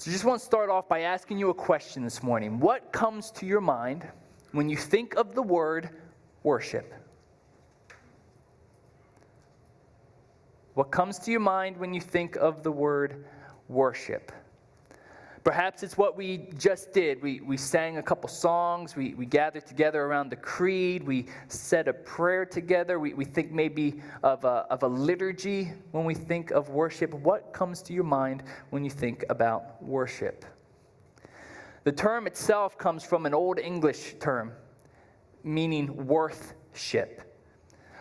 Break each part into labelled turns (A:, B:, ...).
A: So I just want to start off by asking you a question this morning. What comes to your mind when you think of the word worship? What comes to your mind when you think of the word worship? Perhaps it's what we just did. We sang a couple songs. We gathered together around the creed. We said a prayer together. We think maybe of a liturgy when we think of worship. What comes to your mind when you think about worship? The term itself comes from an Old English term, meaning worthship.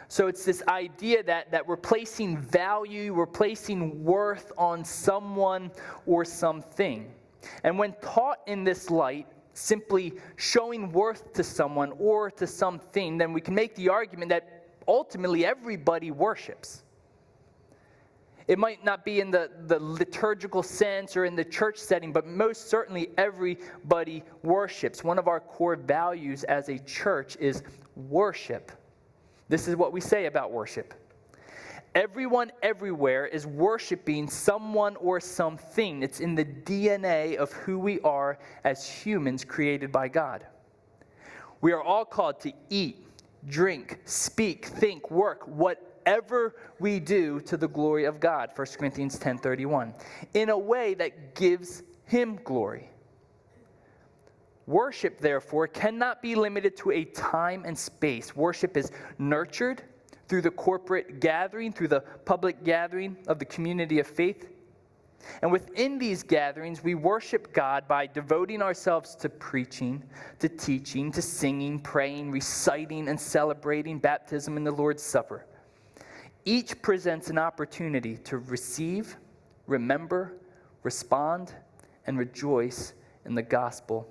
A: So it's this idea that we're placing value, we're placing worth on someone or something. And when taught in this light, simply showing worth to someone or to something, then we can make the argument that ultimately everybody worships. It might not be in the liturgical sense or in the church setting, but most certainly everybody worships. One of our core values as a church is worship. This is what we say about worship. Everyone everywhere is worshiping someone or something. It's in the DNA of who we are as humans created by God. We are all called to eat, drink, speak, think, work, whatever we do to the glory of God, 1 Corinthians 10:31, in a way that gives Him glory. Worship, therefore, cannot be limited to a time and space. Worship is nurtured through the corporate gathering, through the public gathering of the community of faith. And within these gatherings, we worship God by devoting ourselves to preaching, to teaching, to singing, praying, reciting, and celebrating baptism and the Lord's Supper. Each presents an opportunity to receive, remember, respond, and rejoice in the gospel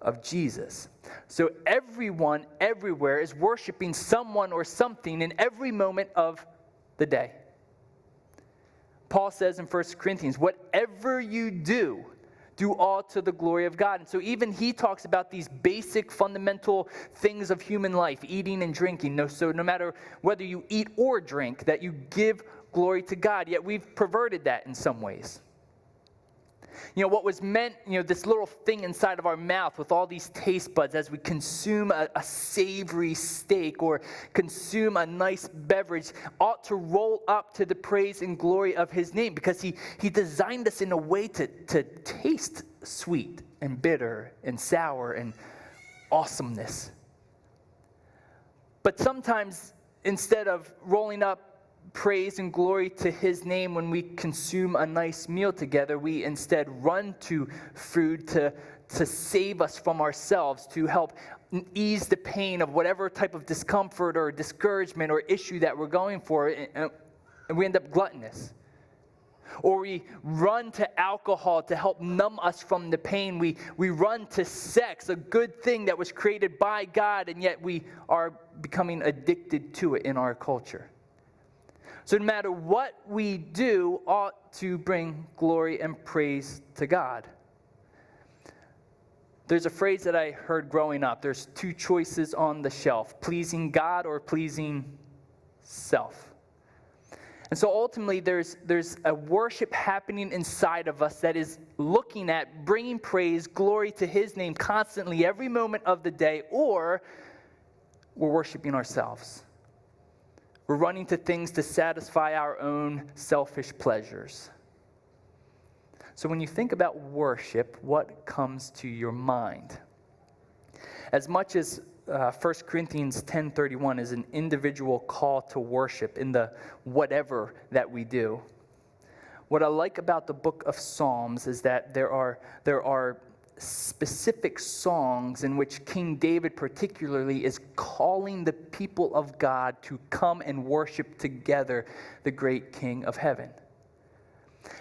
A: of Jesus. So everyone, everywhere is worshiping someone or something in every moment of the day. Paul says in 1 Corinthians, whatever you do, do all to the glory of God. And so even he talks about these basic fundamental things of human life, eating and drinking. So no matter whether you eat or drink, that you give glory to God. Yet we've perverted that in some ways. What was meant, this little thing inside of our mouth with all these taste buds as we consume a savory steak or consume a nice beverage ought to roll up to the praise and glory of His name, because He designed us in a way to taste sweet and bitter and sour and awesomeness. But sometimes, instead of rolling up praise and glory to His name when we consume a nice meal together, we instead run to food to save us from ourselves, to help ease the pain of whatever type of discomfort or discouragement or issue that we're going for, and we end up gluttonous. Or we run to alcohol to help numb us from the pain. We run to sex, a good thing that was created by God, and yet we are becoming addicted to it in our culture. So no matter what we do ought to bring glory and praise to God. There's a phrase that I heard growing up. There's two choices on the shelf: pleasing God or pleasing self. And so ultimately there's a worship happening inside of us that is looking at bringing praise, glory to His name constantly every moment of the day, or we're worshiping ourselves. We're running to things to satisfy our own selfish pleasures. So when you think about worship, what comes to your mind? As much as 1 Corinthians 10:31 is an individual call to worship in the whatever that we do, what I like about the book of Psalms is that there are specific songs in which King David particularly is calling the people of God to come and worship together the great King of heaven.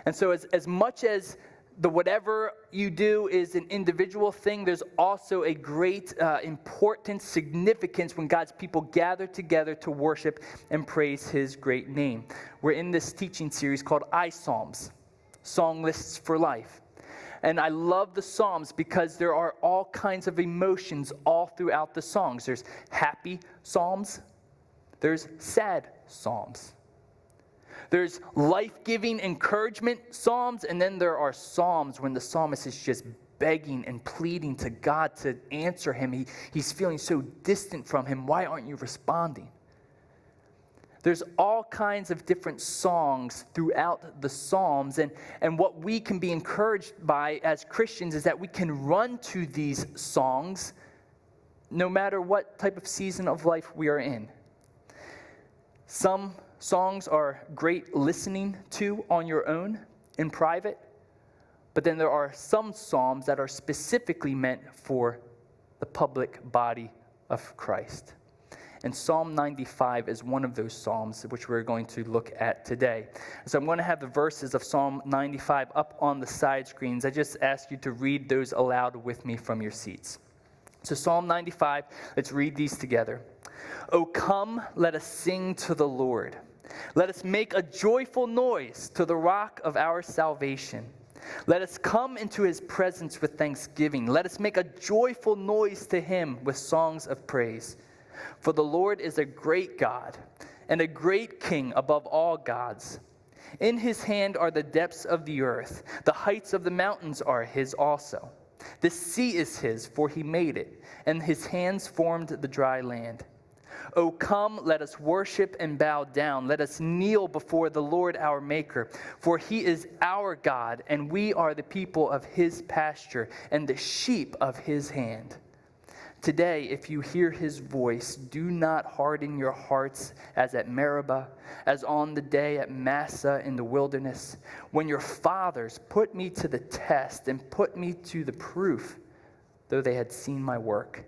A: And so as much as the whatever you do is an individual thing, there's also a great important significance when God's people gather together to worship and praise His great name. We're in this teaching series called iPsalms, Songlists for Life. And I love the Psalms because there are all kinds of emotions all throughout the songs. There's happy psalms. There's sad psalms. There's life-giving encouragement psalms, and then there are psalms when the psalmist is just begging and pleading to God to answer him. He's feeling so distant from him. Why aren't you responding? There's all kinds of different songs throughout the Psalms, and what we can be encouraged by as Christians is that we can run to these songs no matter what type of season of life we are in. Some songs are great listening to on your own in private, but then there are some psalms that are specifically meant for the public body of Christ. And Psalm 95 is one of those psalms which we're going to look at today. So I'm going to have the verses of Psalm 95 up on the side screens. I just ask you to read those aloud with me from your seats. So Psalm 95, let's read these together. "O come, let us sing to the Lord. Let us make a joyful noise to the rock of our salvation. Let us come into his presence with thanksgiving. Let us make a joyful noise to him with songs of praise. For the Lord is a great God and a great King above all gods. In his hand are the depths of the earth. The heights of the mountains are his also. The sea is his, for he made it, and his hands formed the dry land. O come, let us worship and bow down. Let us kneel before the Lord our Maker. For he is our God, and we are the people of his pasture and the sheep of his hand. Today, if you hear his voice, do not harden your hearts as at Meribah, as on the day at Massah in the wilderness, when your fathers put me to the test and put me to the proof, though they had seen my work.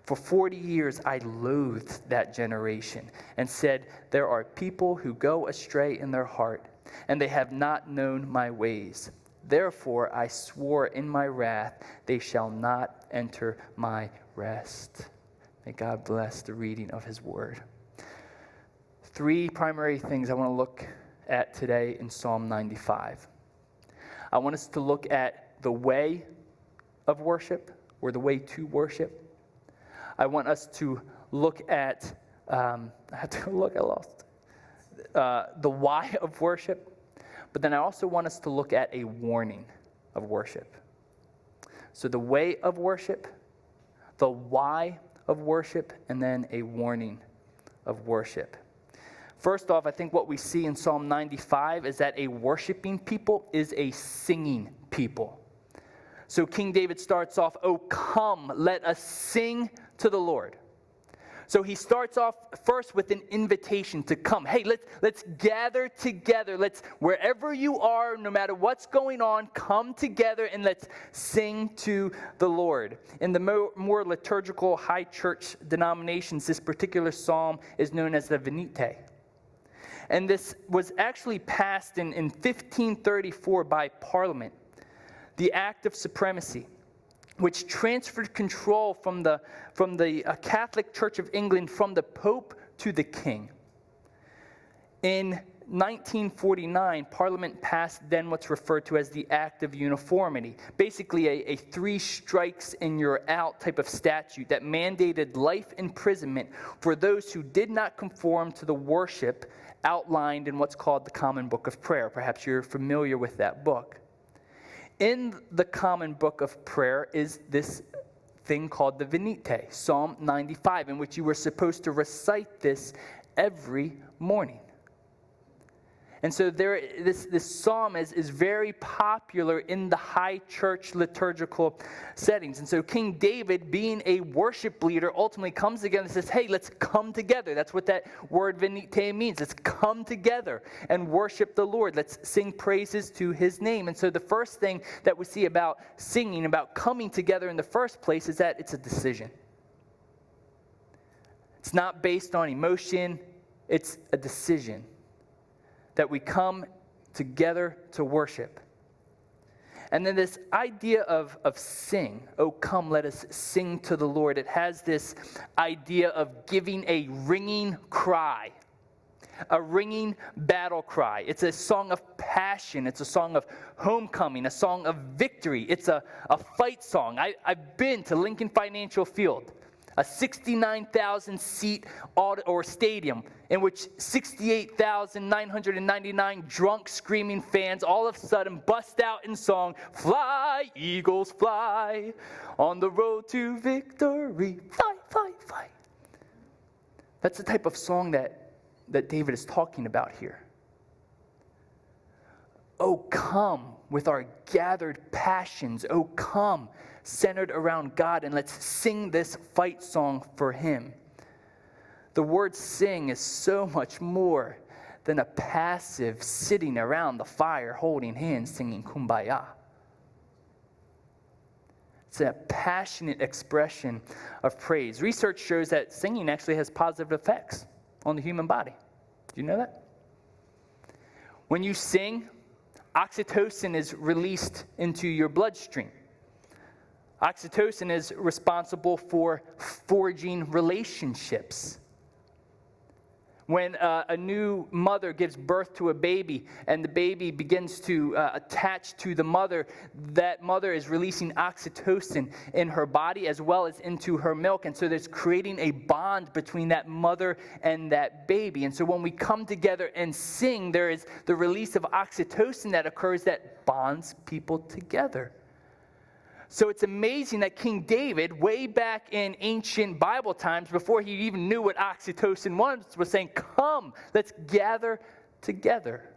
A: For 40 years I loathed that generation and said, there are people who go astray in their heart, and they have not known my ways. Therefore I swore in my wrath, they shall not enter my rest." May God bless the reading of his word. Three primary things I want to look at today in Psalm 95. I want us to look at the way of worship, or the way to worship. I want us to look at, the why of worship. But then I also want us to look at a warning of worship. So the way of worship, the why of worship, and then a warning of worship. First off, I think what we see in Psalm 95 is that a worshiping people is a singing people. So King David starts off, "O come, let us sing to the Lord." So he starts off first with an invitation to come. Hey, let's gather together. Wherever you are, no matter what's going on, come together and let's sing to the Lord. In the more liturgical high church denominations, this particular psalm is known as the Venite. And this was actually passed in 1534 by Parliament, the Act of Supremacy, which transferred control from the Catholic Church of England from the Pope to the King. In 1949, Parliament passed then what's referred to as the Act of Uniformity, basically a three strikes and you're out type of statute that mandated life imprisonment for those who did not conform to the worship outlined in what's called the Common Book of Prayer. Perhaps you're familiar with that book. In the Common Book of Prayer is this thing called the Venite, Psalm 95, in which you were supposed to recite this every morning. And so this psalm is very popular in the high church liturgical settings. And so King David, being a worship leader, ultimately comes together and says, hey, let's come together. That's what that word venite means. Let's come together and worship the Lord. Let's sing praises to his name. And so the first thing that we see about singing, about coming together in the first place, is that it's a decision. It's not based on emotion. It's a decision that we come together to worship. And then this idea of sing, oh come, let us sing to the Lord. It has this idea of giving a ringing cry, a ringing battle cry. It's a song of passion. It's a song of homecoming, a song of victory. It's a fight song. I've been to Lincoln Financial Field. a 69,000-seat or stadium in which 68,999 drunk, screaming fans all of a sudden bust out in song, "Fly, Eagles, fly, on the road to victory, fly, fly, fly." That's the type of song that David is talking about here. Oh, come with our gathered passions. Oh, come centered around God, and let's sing this fight song for him. The word sing is so much more than a passive sitting around the fire holding hands singing Kumbaya. It's a passionate expression of praise. Research shows that singing actually has positive effects on the human body. Do you know that? When you sing, oxytocin is released into your bloodstream. Oxytocin is responsible for forging relationships. When a new mother gives birth to a baby and the baby begins to attach to the mother, that mother is releasing oxytocin in her body as well as into her milk. And so there's creating a bond between that mother and that baby. And so when we come together and sing, there is the release of oxytocin that occurs that bonds people together. So it's amazing that King David, way back in ancient Bible times, before he even knew what oxytocin was saying, come, let's gather together.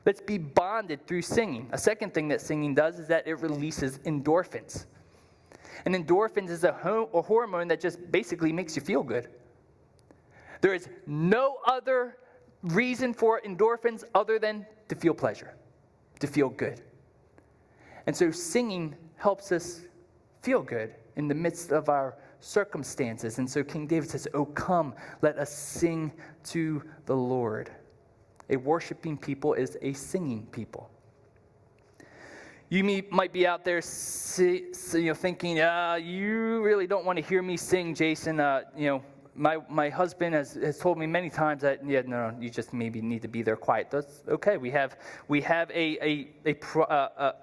A: Let's be bonded through singing. A second thing that singing does is that it releases endorphins. And endorphins is a hormone that just basically makes you feel good. There is no other reason for endorphins other than to feel pleasure, to feel good. And so singing helps us feel good in the midst of our circumstances. And so King David says, oh, come, let us sing to the Lord. A worshiping people is a singing people. You might be out there thinking, you really don't want to hear me sing, Jason. My husband has told me many times that, no, you just maybe need to be there quiet. That's okay. We have an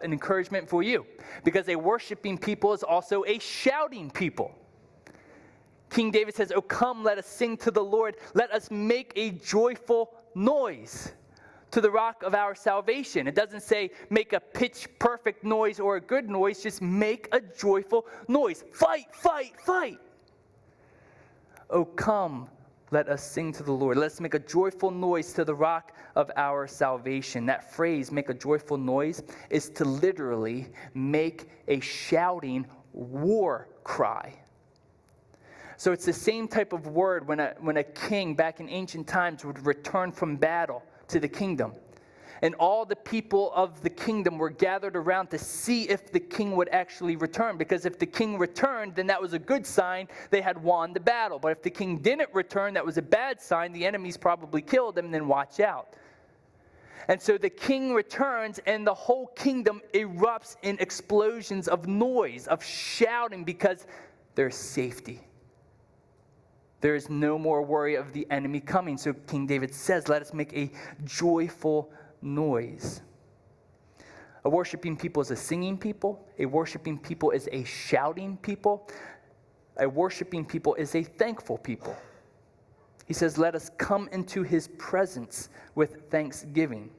A: encouragement for you, because a worshiping people is also a shouting people. King David says, oh, come, let us sing to the Lord. Let us make a joyful noise to the rock of our salvation. It doesn't say make a pitch-perfect noise or a good noise. Just make a joyful noise. Fight, fight, fight. Oh, come, let us sing to the Lord. Let's make a joyful noise to the rock of our salvation. That phrase, make a joyful noise, is to literally make a shouting war cry. So it's the same type of word when a king back in ancient times would return from battle to the kingdom. And all the people of the kingdom were gathered around to see if the king would actually return. Because if the king returned, then that was a good sign. They had won the battle. But if the king didn't return, that was a bad sign. The enemies probably killed him, and then watch out. And so the king returns, and the whole kingdom erupts in explosions of noise, of shouting, because there's safety. There is no more worry of the enemy coming. So King David says, let us make a joyful noise. A worshiping people is a singing people. A worshiping people is a shouting people. A worshiping people is a thankful people. He says, let us come into his presence with thanksgiving.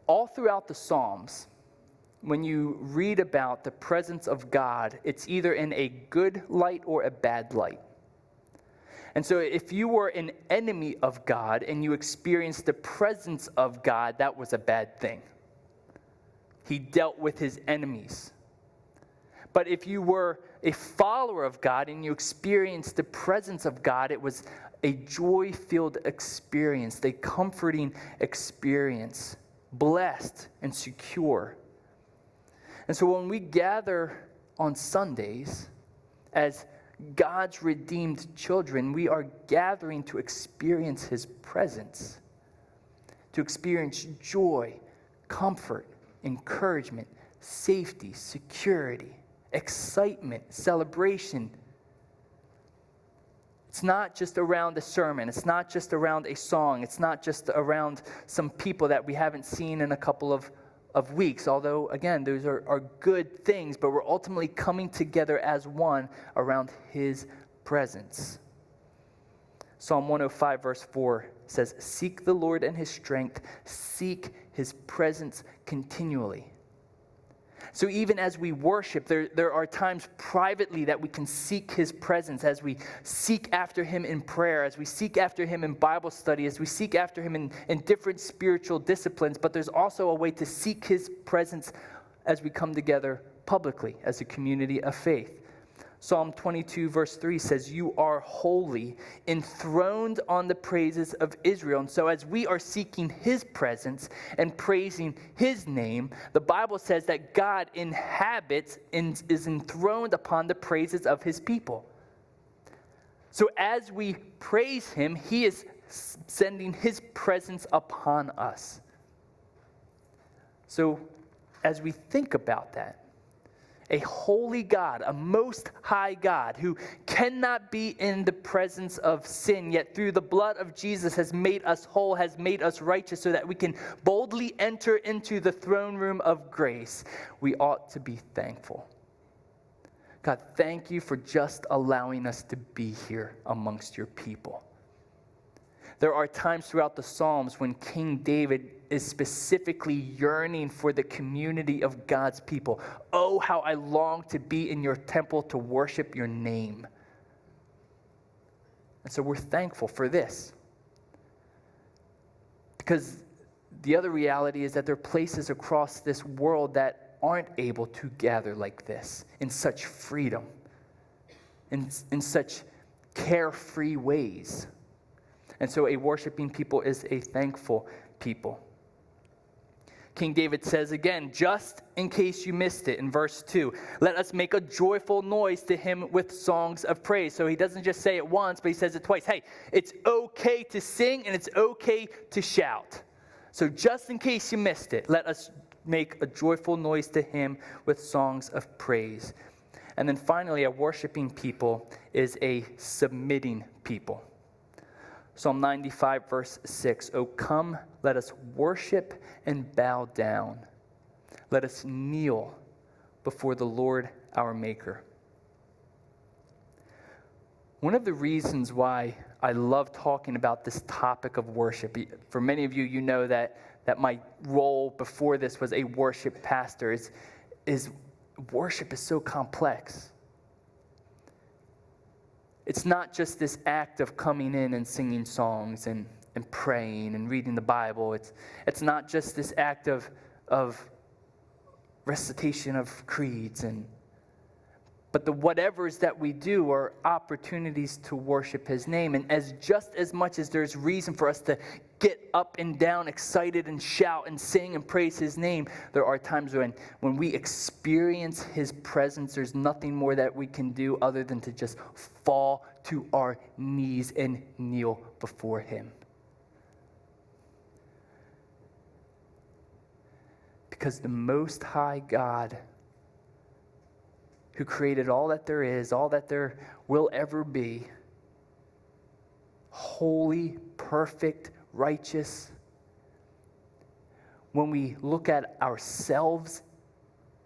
A: All throughout the Psalms, when you read about the presence of God, it's either in a good light or a bad light. And so if you were an enemy of God and you experienced the presence of God, that was a bad thing. He dealt with his enemies. But if you were a follower of God and you experienced the presence of God, it was a joy-filled experience, a comforting experience, blessed and secure. And so when we gather on Sundays as God's redeemed children, we are gathering to experience his presence, to experience joy, comfort, encouragement, safety, security, excitement, celebration. It's not just around a sermon. It's not just around a song. It's not just around some people that we haven't seen in a couple of of weeks, although, again, those are good things, but we're ultimately coming together as one around his presence. Psalm 105, verse 4 says, "Seek the Lord and his strength, seek his presence continually." So even as we worship, there are times privately that we can seek his presence, as we seek after him in prayer, as we seek after him in Bible study, as we seek after him in different spiritual disciplines. But there's also a way to seek his presence as we come together publicly as a community of faith. Psalm 22, verse 3 says, "You are holy, enthroned on the praises of Israel." And so as we are seeking his presence and praising his name, the Bible says that God inhabits and is enthroned upon the praises of his people. So as we praise him, he is sending his presence upon us. So as we think about that, a holy God, a most high God who cannot be in the presence of sin, yet through the blood of Jesus has made us whole, has made us righteous so that we can boldly enter into the throne room of grace. We ought to be thankful. God, thank you for just allowing us to be here amongst your people. There are times throughout the Psalms when King David is specifically yearning for the community of God's people. "Oh, how I long to be in your temple to worship your name." And so we're thankful for this. Because the other reality is that there are places across this world that aren't able to gather like this, in such freedom, in such carefree ways. And so a worshiping people is a thankful people. King David says again, just in case you missed it, in verse 2, "Let us make a joyful noise to him with songs of praise." So he doesn't just say it once, but he says it twice. Hey, it's okay to sing and it's okay to shout. So just in case you missed it, let us make a joyful noise to him with songs of praise. And then finally, a worshiping people is a submitting people. Psalm 95, verse 6, "O come, let us worship and bow down. Let us kneel before the Lord our Maker." One of the reasons why I love talking about this topic of worship, for many of you, you know that my role before this was a worship pastor, is worship is so complex. It's not just this act of coming in and singing songs and praying and reading the Bible. It's not just this act of recitation of creeds, but the whatevers that we do are opportunities to worship his name. And just as much as there's reason for us to get up and down, excited and shout and sing and praise his name, there are times when we experience his presence, there's nothing more that we can do other than to just fall to our knees and kneel before him. Because the Most High God, who created all that there is, all that there will ever be, holy, perfect, righteous, when we look at ourselves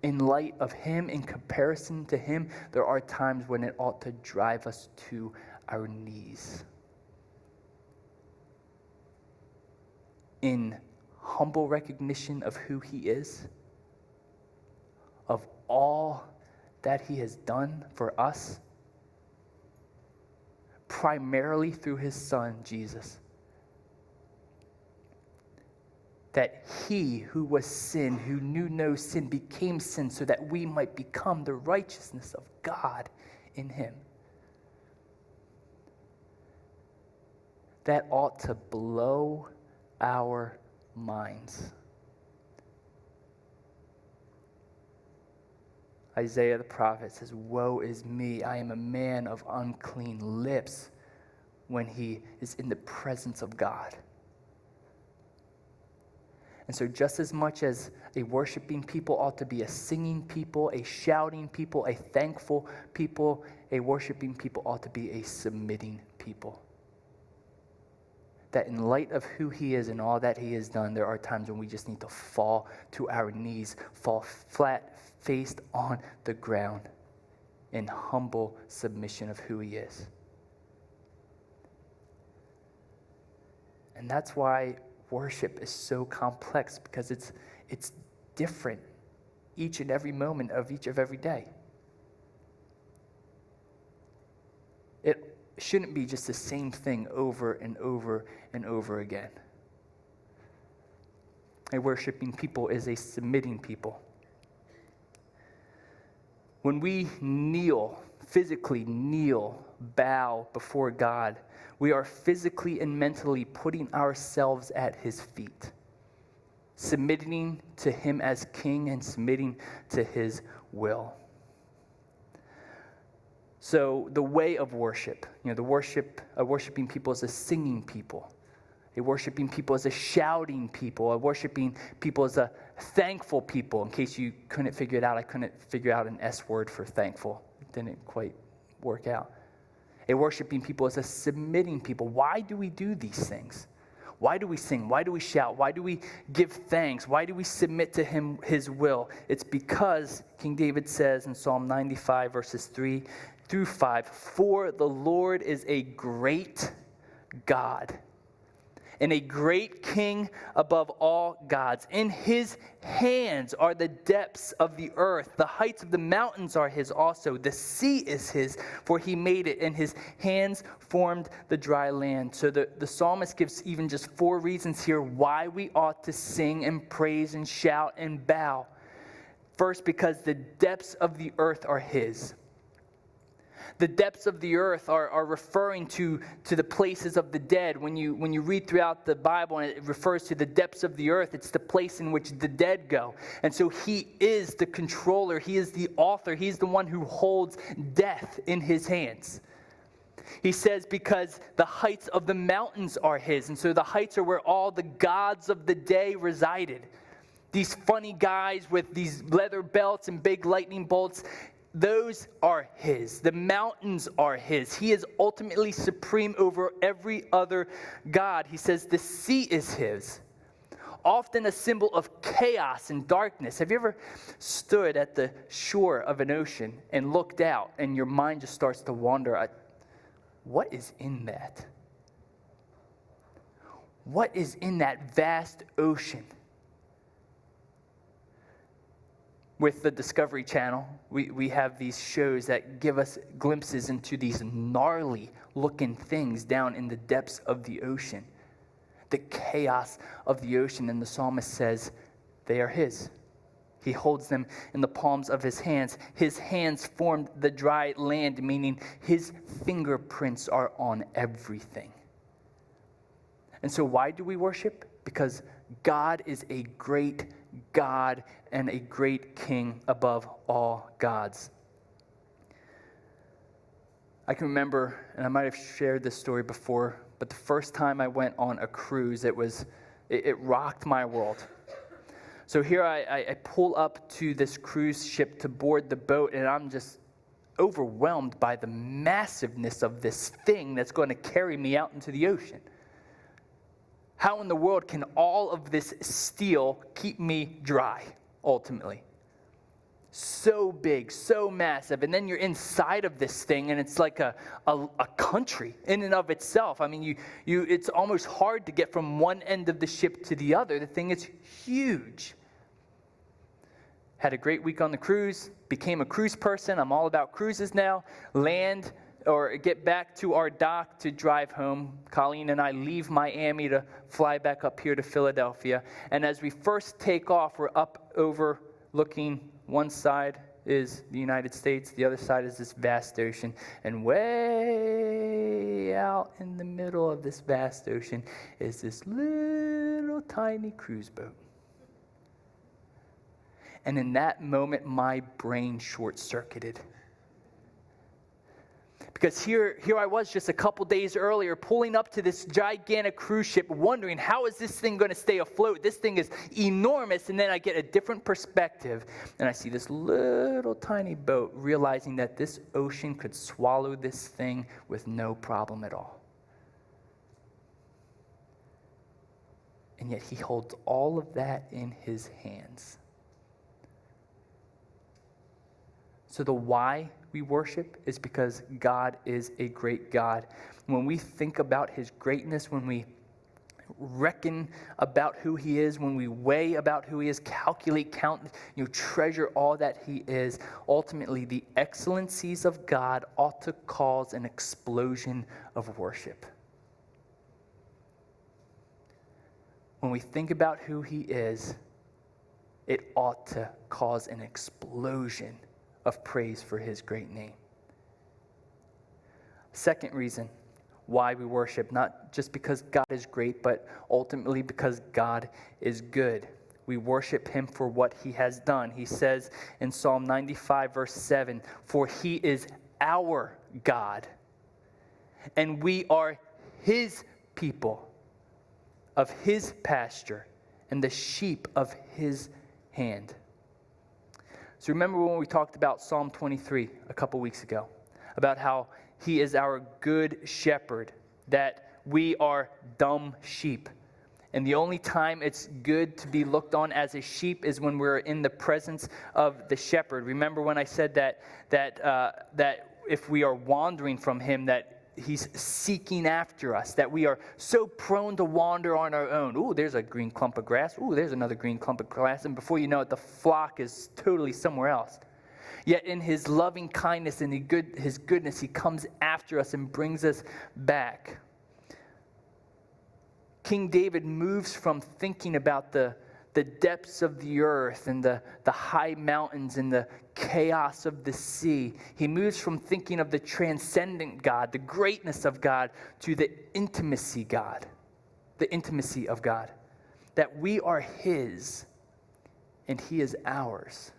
A: in light of him, in comparison to him, there are times when it ought to drive us to our knees. In humble recognition of who he is, of all that he has done for us, primarily through his Son, Jesus. That he who was sin, who knew no sin, became sin so that we might become the righteousness of God in him. That ought to blow our minds. Isaiah the prophet says, "Woe is me, I am a man of unclean lips," when he is in the presence of God. And so just as much as a worshiping people ought to be a singing people, a shouting people, a thankful people, a worshiping people ought to be a submitting people. that in light of who he is and all that he has done, there are times when we just need to fall to our knees, fall flat-faced on the ground in humble submission of who he is. And that's why worship is so complex, because it's different each and every moment of each of every day. It shouldn't be just the same thing over and over and over again. A worshiping people is a submitting people. When we kneel, physically kneel, bow before God, we are physically and mentally putting ourselves at his feet, submitting to him as king and submitting to his will. So the way of worship, a worshiping people is a singing people. A worshiping people is a shouting people. A worshiping people is a thankful people. In case you couldn't figure it out, I couldn't figure out an S word for thankful. It didn't quite work out. A worshiping people is a submitting people. Why do we do these things? Why do we sing? Why do we shout? Why do we give thanks? Why do we submit to him, his will? It's because King David says in Psalm 95, verses 3 through 5, "For the Lord is a great God and a great king above all gods. In his hands are the depths of the earth. The heights of the mountains are his also. The sea is his, for he made it, and his hands formed the dry land." So the psalmist gives even just 4 reasons here why we ought to sing and praise and shout and bow. First, because the depths of the earth are his. The depths of the earth are referring to the places of the dead. When you read throughout the Bible and it refers to the depths of the earth, it's the place in which the dead go. And so he is the controller. He is the author. He's the one who holds death in his hands. He says because the heights of the mountains are his. And so the heights are where all the gods of the day resided. These funny guys with these leather belts and big lightning bolts, those are his. The mountains are his. He is ultimately supreme over every other god. He says the sea is his, often a symbol of chaos and darkness. Have you ever stood at the shore of an ocean and looked out and your mind just starts to wander? What is in that? What is in that vast ocean? With the Discovery Channel, we have these shows that give us glimpses into these gnarly-looking things down in the depths of the ocean. The chaos of the ocean, and the psalmist says they are his. He holds them in the palms of his hands. His hands formed the dry land, meaning his fingerprints are on everything. And so why do we worship? Because God is a great God and a great king above all gods. I can remember, and I might have shared this story before, but the first time I went on a cruise, it rocked my world. So here I pull up to this cruise ship to board the boat, and I'm just overwhelmed by the massiveness of this thing that's going to carry me out into the ocean. How in the world can all of this steel keep me dry, ultimately? So big, so massive. And then you're inside of this thing, and it's like a country in and of itself. I mean, it's almost hard to get from one end of the ship to the other. The thing is huge. Had a great week on the cruise, became a cruise person. I'm all about cruises now. Land or get back to our dock to drive home. Colleen and I leave Miami to fly back up here to Philadelphia. And as we first take off, we're up overlooking, one side is the United States, the other side is this vast ocean. And way out in the middle of this vast ocean is this little tiny cruise boat. And in that moment, my brain short-circuited. Because here I was just a couple days earlier pulling up to this gigantic cruise ship wondering, how is this thing going to stay afloat? This thing is enormous. And then I get a different perspective and I see this little tiny boat, realizing that this ocean could swallow this thing with no problem at all. and yet he holds all of that in his hands. So the why we worship is because God is a great God. When we think about his greatness, when we reckon about who he is, when we weigh about who he is, calculate, count, treasure all that he is, ultimately the excellencies of God ought to cause an explosion of worship. When we think about who he is, it ought to cause an explosion of praise for his great name. Second reason why we worship, not just because God is great, but ultimately because God is good. We worship him for what he has done. He says in Psalm 95, verse 7, "For he is our God, and we are his people, of his pasture, and the sheep of his hand." So remember when we talked about Psalm 23 a couple weeks ago, about how he is our good shepherd, that we are dumb sheep. And the only time it's good to be looked on as a sheep is when we're in the presence of the shepherd. Remember when I said that if we are wandering from him, that he's seeking after us, that we are so prone to wander on our own. Ooh, there's a green clump of grass. Ooh, there's another green clump of grass. And before you know it, the flock is totally somewhere else. Yet in his loving kindness and his goodness, he comes after us and brings us back. King David moves from thinking about the depths of the earth and the high mountains and the chaos of the sea. He moves from thinking of the transcendent God, the greatness of God, to the intimacy of God. That we are his and he is ours.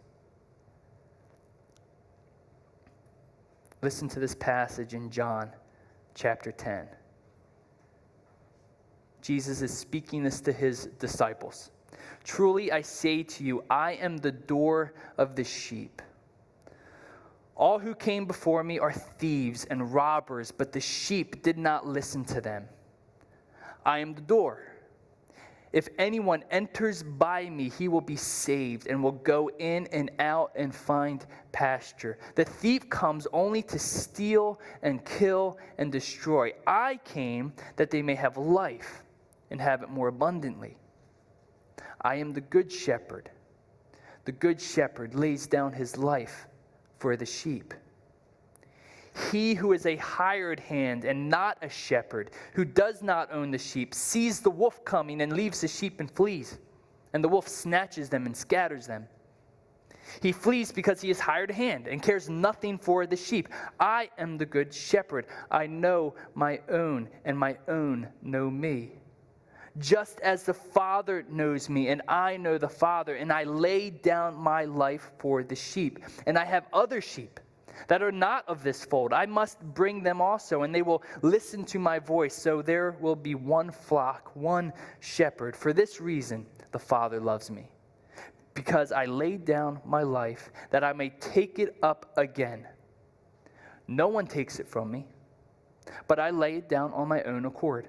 A: Listen to this passage in John chapter 10. Jesus is speaking this to his disciples. "Truly I say to you, I am the door of the sheep. All who came before me are thieves and robbers, but the sheep did not listen to them. I am the door. If anyone enters by me, he will be saved and will go in and out and find pasture. The thief comes only to steal and kill and destroy. I came that they may have life and have it more abundantly. I am the good shepherd. The good shepherd lays down his life for the sheep. He who is a hired hand and not a shepherd, who does not own the sheep, sees the wolf coming and leaves the sheep and flees, and the wolf snatches them and scatters them. He flees because he is hired hand and cares nothing for the sheep. I am the good shepherd. I know my own, and my own know me. Just as the Father knows me, and I know the Father, and I lay down my life for the sheep. And I have other sheep that are not of this fold. I must bring them also, and they will listen to my voice. So there will be one flock, one shepherd. For this reason, the Father loves me, because I laid down my life that I may take it up again. No one takes it from me, but I lay it down on my own accord.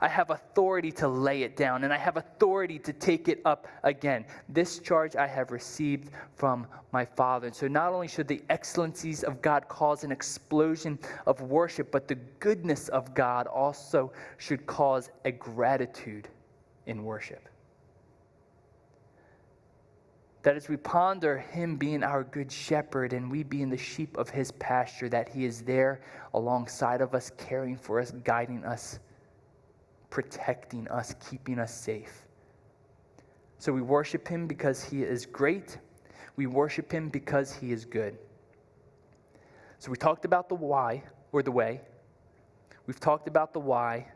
A: I have authority to lay it down, and I have authority to take it up again. This charge I have received from my Father." And so not only should the excellencies of God cause an explosion of worship, but the goodness of God also should cause a gratitude in worship. That as we ponder him being our good shepherd and we being the sheep of his pasture, that he is there alongside of us, caring for us, guiding us, protecting us, keeping us safe. So we worship him because he is great. We worship him because he is good. So we talked about the why, or the way. We've talked about the why.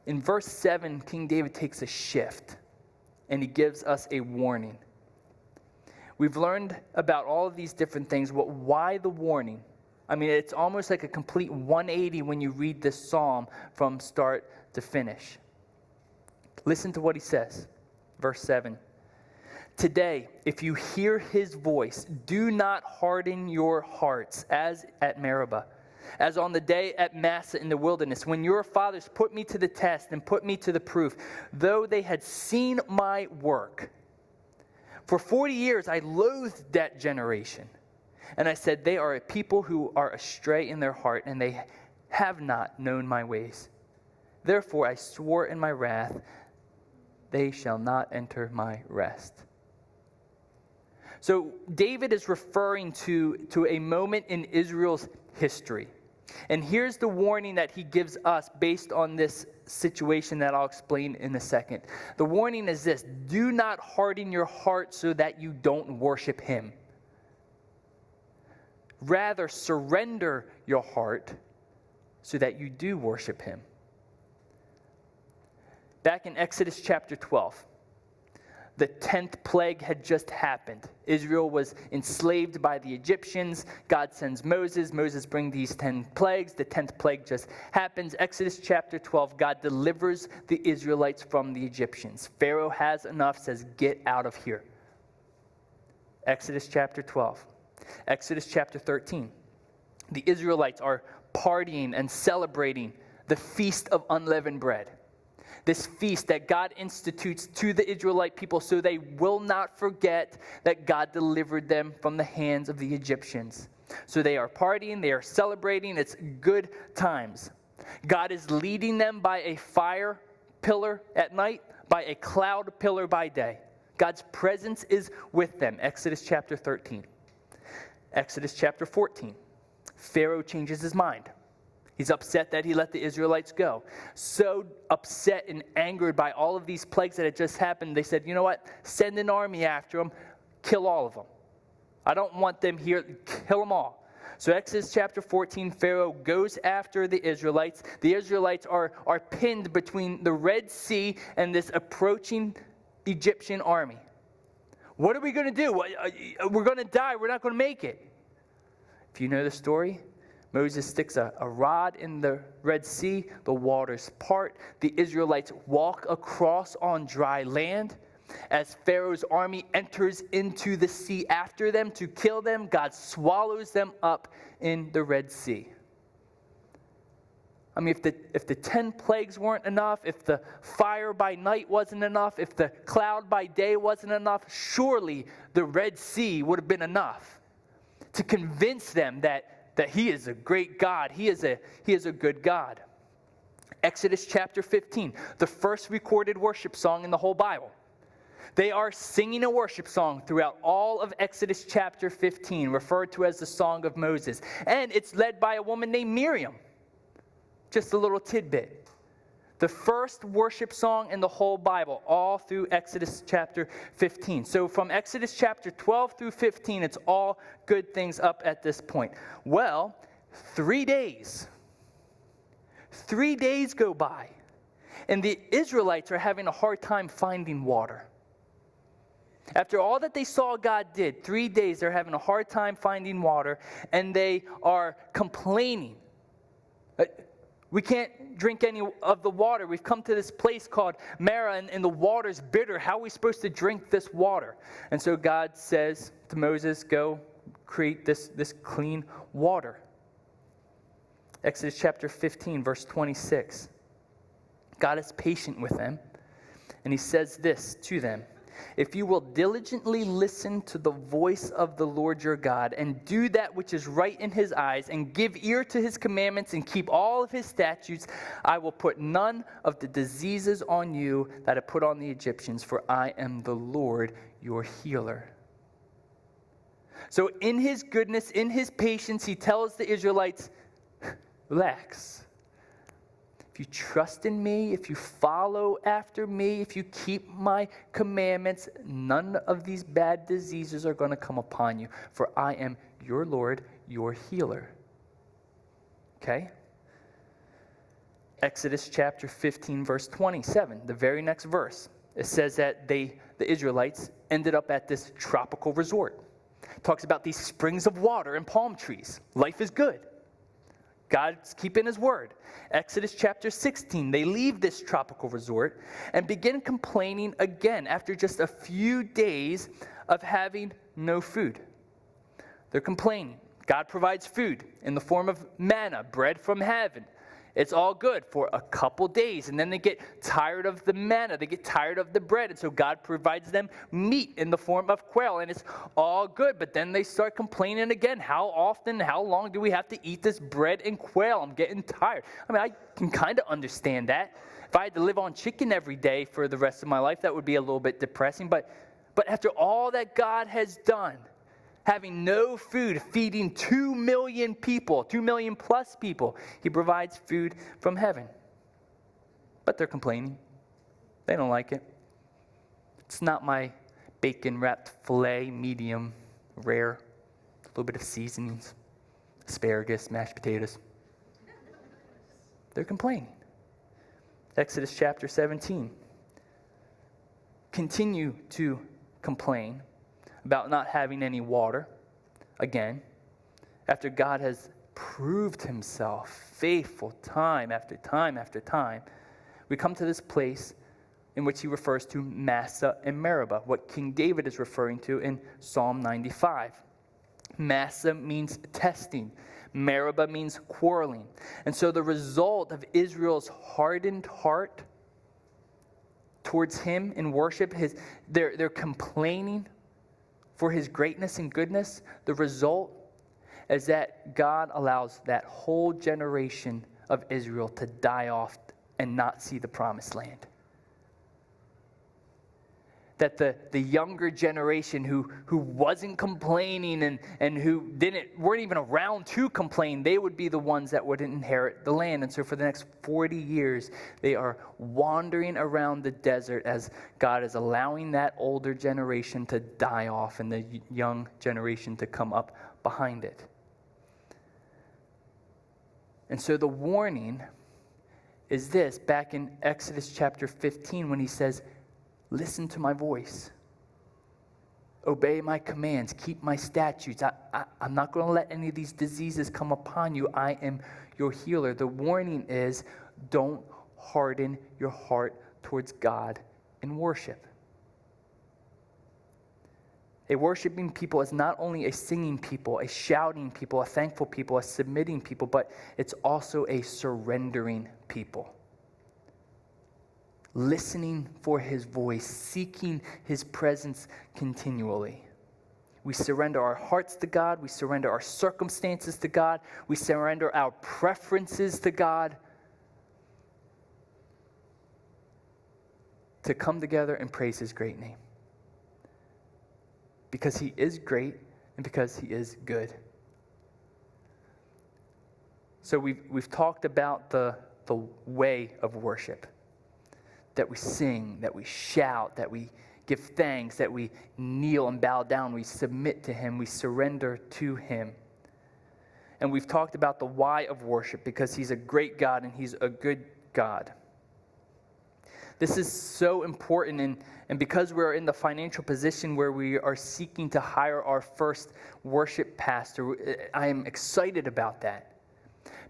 A: In verse 7, King David takes a shift, and he gives us a warning. We've learned about all of these different things. Why the warning? I mean, it's almost like a complete 180 when you read this psalm from start to finish. Listen to what he says. Verse 7. "Today, if you hear his voice, do not harden your hearts as at Meribah, as on the day at Massa in the wilderness, when your fathers put me to the test and put me to the proof, though they had seen my work. For 40 years I loathed that generation. And I said, they are a people who are astray in their heart, and they have not known my ways. Therefore I swore in my wrath, they shall not enter my rest. So David is referring to a moment in Israel's history. And here's the warning that he gives us based on this situation that I'll explain in a second. The warning is this: do not harden your heart so that you don't worship him. Rather, surrender your heart so that you do worship him. Back in Exodus chapter 12, the 10th plague had just happened. Israel was enslaved by the Egyptians. God sends Moses. Moses brings these 10 plagues. The 10th plague just happens. Exodus chapter 12, God delivers the Israelites from the Egyptians. Pharaoh has enough, says, get out of here. Exodus chapter 12. Exodus chapter 13. The Israelites are partying and celebrating the Feast of Unleavened Bread. This feast that God institutes to the Israelite people so they will not forget that God delivered them from the hands of the Egyptians. So they are partying, they are celebrating, it's good times. God is leading them by a fire pillar at night, by a cloud pillar by day. God's presence is with them. Exodus chapter 13. Exodus chapter 14. Pharaoh changes his mind. He's upset that he let the Israelites go. So upset and angered by all of these plagues that had just happened, they said, you know what? Send an army after them. Kill all of them. I don't want them here. Kill them all. So Exodus chapter 14, Pharaoh goes after the Israelites. The Israelites are pinned between the Red Sea and this approaching Egyptian army. What are we going to do? We're going to die. We're not going to make it. If you know the story, Moses sticks a rod in the Red Sea, the waters part, the Israelites walk across on dry land. As Pharaoh's army enters into the sea after them to kill them, God swallows them up in the Red Sea. I mean, if the 10 plagues weren't enough, if the fire by night wasn't enough, if the cloud by day wasn't enough, surely the Red Sea would have been enough to convince them that he is a great God. He is a good God. Exodus chapter 15, the first recorded worship song in the whole Bible. They are singing a worship song throughout all of Exodus chapter 15, referred to as the Song of Moses. And it's led by a woman named Miriam. Just a little tidbit. The first worship song in the whole Bible, all through Exodus chapter 15. So from Exodus chapter 12 through 15, it's all good things up at this point. Well, 3 days. 3 days go by, and the Israelites are having a hard time finding water. After all that they saw God did, 3 days they're having a hard time finding water, and they are complaining. We can't drink any of the water. We've come to this place called Marah, and the water's bitter. How are we supposed to drink this water? And so God says to Moses, go create this clean water. Exodus chapter 15, verse 26. God is patient with them, and he says this to them: if you will diligently listen to the voice of the Lord your God and do that which is right in his eyes and give ear to his commandments and keep all of his statutes, I will put none of the diseases on you that I put on the Egyptians, for I am the Lord your healer. So in his goodness, in his patience, he tells the Israelites, relax. If you trust in me, if you follow after me, if you keep my commandments, none of these bad diseases are going to come upon you, for I am your Lord, your healer. Okay? Exodus chapter 15, verse 27, the very next verse. It says that the Israelites ended up at this tropical resort. It talks about these springs of water and palm trees. Life is good. God's keeping his word. Exodus chapter 16, they leave this tropical resort and begin complaining again after just a few days of having no food. They're complaining. God provides food in the form of manna, bread from heaven. It's all good for a couple days, and then they get tired of the manna. They get tired of the bread, and so God provides them meat in the form of quail, and it's all good. But then they start complaining again. How often, how long do we have to eat this bread and quail? I'm getting tired. I mean, I can kind of understand that. If I had to live on chicken every day for the rest of my life, that would be a little bit depressing. But after all that God has done, having no food, feeding 2 million people, 2 million plus people, he provides food from heaven. But they're complaining. They don't like it. It's not my bacon-wrapped filet, medium, rare, a little bit of seasonings, asparagus, mashed potatoes. They're complaining. Exodus chapter 17. Continue to complain about not having any water, again, after God has proved himself faithful time after time after time. We come to this place in which he refers to Massa and Meribah, what King David is referring to in Psalm 95. Massa means testing. Meribah means quarreling. And so the result of Israel's hardened heart towards him in worship, they're complaining for his greatness and goodness. The result is that God allows that whole generation of Israel to die off and not see the promised land. That the younger generation who wasn't complaining and who weren't even around to complain, they would be the ones that would inherit the land. And so for the next 40 years, they are wandering around the desert as God is allowing that older generation to die off and the young generation to come up behind it. And so the warning is this, back in Exodus chapter 15, when he says, listen to my voice. Obey my commands. Keep my statutes. I'm not going to let any of these diseases come upon you. I am your healer. The warning is, don't harden your heart towards God in worship. A worshiping people is not only a singing people, a shouting people, a thankful people, a submitting people, but it's also a surrendering people. Listening for his voice, seeking his presence continually. We surrender our hearts to God. We surrender our circumstances to God. We surrender our preferences to God to come together and praise his great name. Because he is great and because he is good. So we've talked about the way of worship. That we sing, that we shout, that we give thanks, that we kneel and bow down, we submit to him, we surrender to him. And we've talked about the why of worship, because he's a great God and he's a good God. This is so important, and because we're in the financial position where we are seeking to hire our first worship pastor, I am excited about that.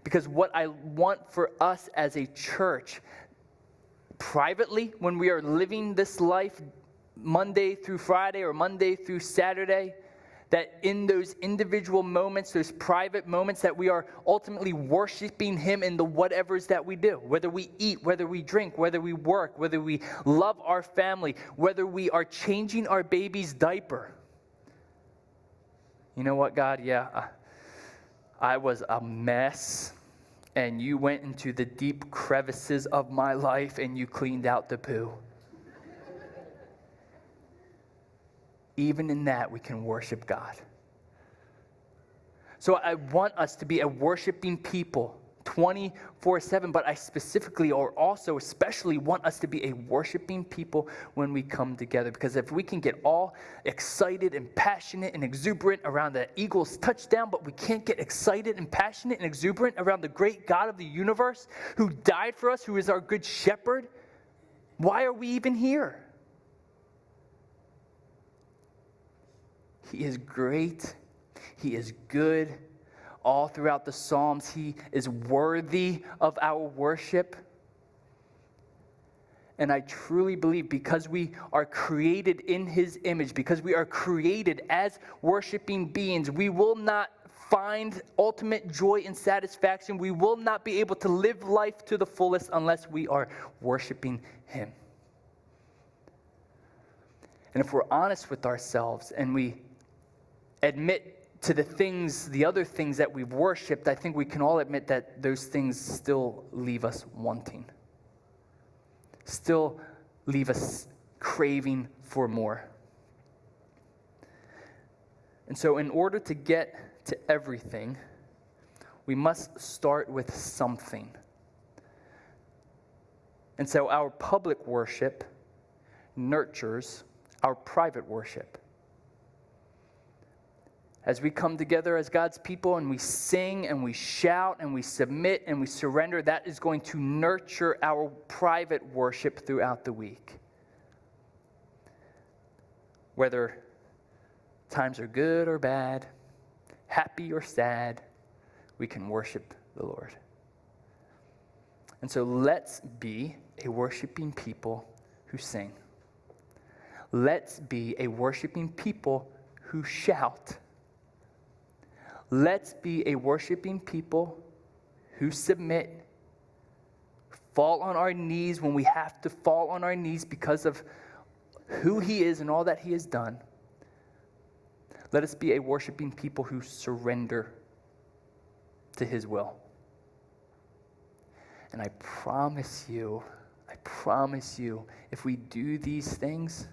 A: Because what I want for us as a church, privately, when we are living this life Monday through Friday or Monday through Saturday, that in those individual moments, those private moments, that we are ultimately worshiping him in the whatevers that we do. Whether we eat, whether we drink, whether we work, whether we love our family, whether we are changing our baby's diaper. You know what, God? Yeah, I was a mess. And you went into the deep crevices of my life and you cleaned out the poo. Even in that, we can worship God. So I want us to be a worshiping people 24/7, but I specifically or also especially want us to be a worshiping people when we come together. Because if we can get all excited and passionate and exuberant around the Eagles' touchdown, but we can't get excited and passionate and exuberant around the great God of the universe who died for us, who is our good shepherd, why are we even here? He is great. He is good. All throughout the Psalms, he is worthy of our worship. And I truly believe because we are created in his image, because we are created as worshiping beings, we will not find ultimate joy and satisfaction. We will not be able to live life to the fullest unless we are worshiping him. And if we're honest with ourselves and we admit to the other things that we've worshiped, I think we can all admit that those things still leave us wanting. Still leave us craving for more. And so in order to get to everything, we must start with something. And so our public worship nurtures our private worship. As we come together as God's people and we sing and we shout and we submit and we surrender, that is going to nurture our private worship throughout the week. Whether times are good or bad, happy or sad, we can worship the Lord. And so let's be a worshiping people who sing. Let's be a worshiping people who shout. Let's be a worshiping people who submit, fall on our knees when we have to fall on our knees because of who he is and all that he has done. Let us be a worshiping people who surrender to his will. And I promise you, if we do these things,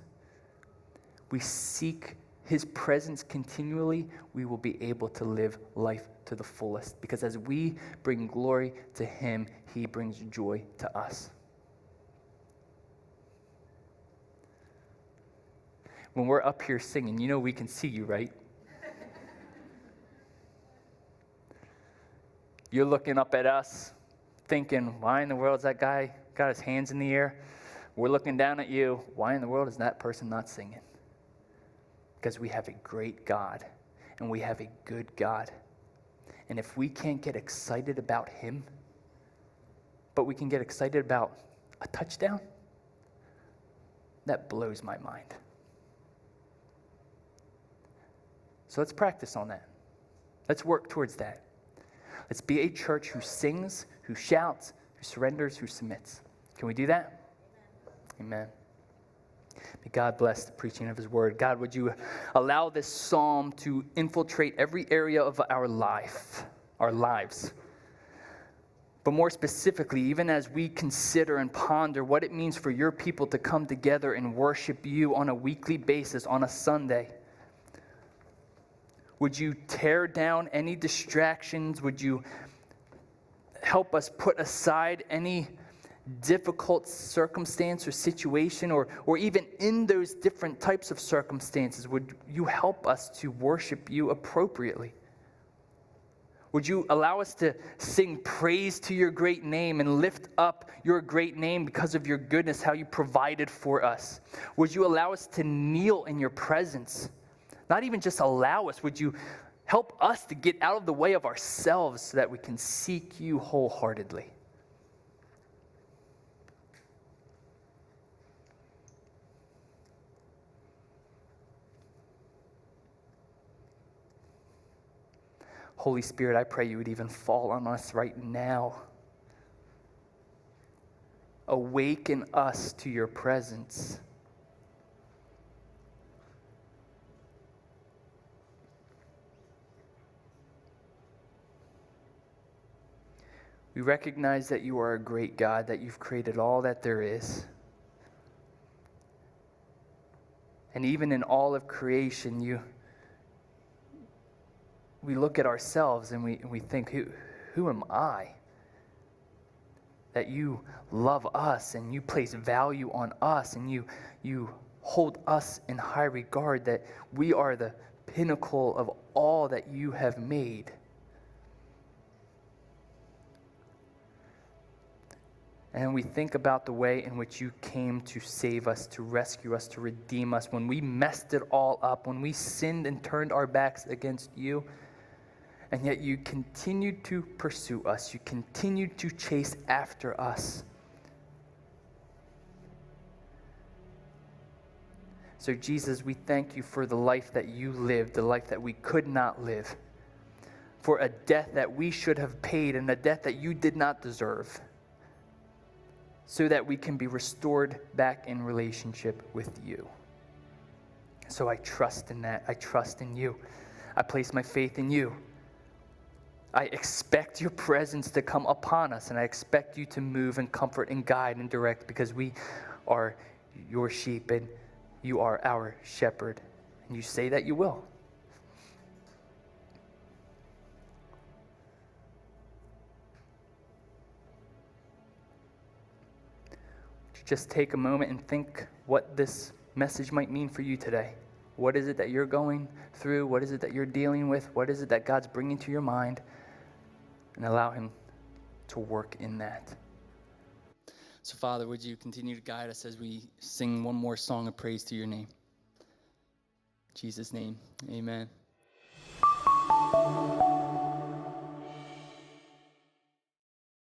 A: we seek his presence continually, we will be able to live life to the fullest. Because as we bring glory to him, he brings joy to us. When we're up here singing, you know we can see you, right? You're looking up at us, thinking, why in the world is that guy got his hands in the air? We're looking down at you. Why in the world is that person not singing? Because we have a great God, and we have a good God. And if we can't get excited about him, but we can get excited about a touchdown, that blows my mind. So let's practice on that. Let's work towards that. Let's be a church who sings, who shouts, who surrenders, who submits. Can we do that? Amen. May God bless the preaching of his word. God, would you allow this psalm to infiltrate every area of our lives. But more specifically, even as we consider and ponder what it means for your people to come together and worship you on a weekly basis, on a Sunday. Would you tear down any distractions? Would you help us put aside any difficult circumstance or situation, or even in those different types of circumstances, would you help us to worship you appropriately? Would you allow us to sing praise to your great name and lift up your great name because of your goodness, how you provided for us? Would you allow us to kneel in your presence? Not even just allow us, would you help us to get out of the way of ourselves so that we can seek you wholeheartedly? Holy Spirit, I pray you would even fall on us right now. Awaken us to your presence. We recognize that you are a great God, that you've created all that there is. And even in all of creation, we look at ourselves and we think, who am I? That you love us and you place value on us and you hold us in high regard, that we are the pinnacle of all that you have made. And we think about the way in which you came to save us, to rescue us, to redeem us. When we messed it all up, when we sinned and turned our backs against you, and yet you continued to pursue us. You continued to chase after us. So Jesus, we thank you for the life that you lived, the life that we could not live. for a debt that we should have paid and a debt that you did not deserve, so that we can be restored back in relationship with you. So I trust in that. I trust in you. I place my faith in you. I expect your presence to come upon us, and I expect you to move and comfort and guide and direct, because we are your sheep and you are our shepherd. And you say that you will. Just take a moment and think what this message might mean for you today. What is it that you're going through? What is it that you're dealing with? What is it that God's bringing to your mind? And allow him to work in that. So, Father, would you continue to guide us as we sing one more song of praise to your name? In Jesus' name, amen.